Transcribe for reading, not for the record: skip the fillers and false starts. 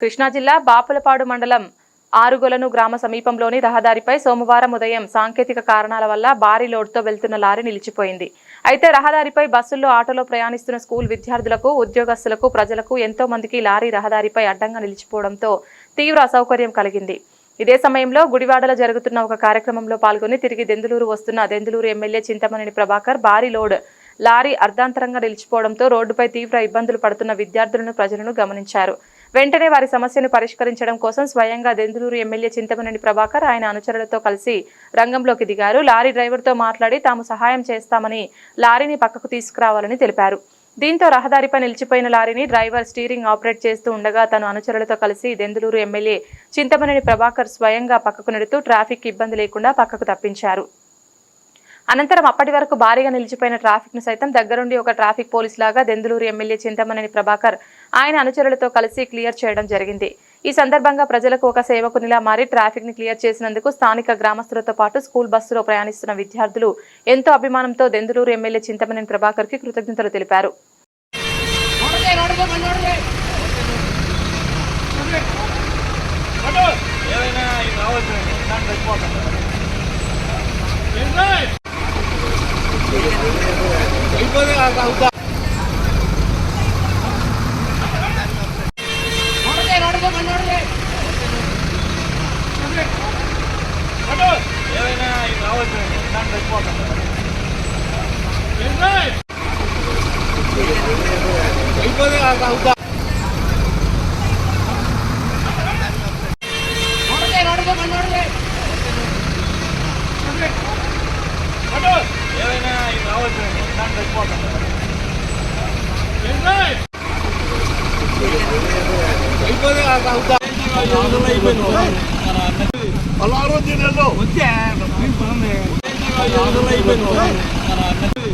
కృష్ణా జిల్లా బాపులపాడు మండలం ఆరుగొలను గ్రామ సమీపంలోని రహదారిపై సోమవారం ఉదయం సాంకేతిక కారణాల వల్ల భారీ లోడ్తో వెళ్తున్న లారీ నిలిచిపోయింది. అయితే రహదారిపై బస్సుల్లో ఆటోలో ప్రయాణిస్తున్న స్కూల్ విద్యార్థులకు, ఉద్యోగస్తులకు, ప్రజలకు ఎంతో మందికి లారీ రహదారిపై అడ్డంగా నిలిచిపోవడంతో తీవ్ర అసౌకర్యం కలిగింది. ఇదే సమయంలో గుడివాడలో జరుగుతున్న ఒక కార్యక్రమంలో పాల్గొని తిరిగి దెందులూరు వస్తున్న దెందులూరు ఎమ్మెల్యే చింతమనేని ప్రభాకర్ భారీ లోడ్ లారీ అర్ధాంతరంగా నిలిచిపోవడంతో రోడ్డుపై తీవ్ర ఇబ్బందులు పడుతున్న విద్యార్థులను, ప్రజలను గమనించారు. వెంటనే వారి సమస్యను పరిష్కరించడం కోసం స్వయంగా దెందులూరు ఎమ్మెల్యే చింతమనేని ప్రభాకర్ ఆయన అనుచరులతో కలిసి రంగంలోకి దిగారు. లారీ డ్రైవర్తో మాట్లాడి తాము సహాయం చేస్తామని లారీని పక్కకు తీసుకురావాలని తెలిపారు. దీంతో రహదారిపై నిలిచిపోయిన లారీని డ్రైవర్ స్టీరింగ్ ఆపరేట్ చేస్తూ ఉండగా తను అనుచరులతో కలిసి దెందులూరు ఎమ్మెల్యే చింతమనేని ప్రభాకర్ స్వయంగా పక్కకు నెడుతూ ట్రాఫిక్ ఇబ్బంది లేకుండా పక్కకు తప్పించారు. అనంతరం అప్పటి వరకు భారీగా నిలిచిపోయిన ట్రాఫిక్ ను సైతం దగ్గరుండి ఒక ట్రాఫిక్ పోలీస్ లాగా దెందులూరు ఎమ్మెల్యే చింతమనేని ప్రభాకర్ ఆయన అనుచరులతో కలిసి క్లియర్ చేయడం జరిగింది. ఈ సందర్భంగా ప్రజలకు ఒక సేవకునిలా మారి ట్రాఫిక్ ని క్లియర్ చేసినందుకు స్థానిక గ్రామస్తులతో పాటు స్కూల్ బస్సులో ప్రయాణిస్తున్న విద్యార్థులు ఎంతో అభిమానంతో దెందులూరు ఎమ్మెల్యే చింతమనేని ప్రభాకర్ కి కృతజ్ఞతలు తెలిపారు. అలా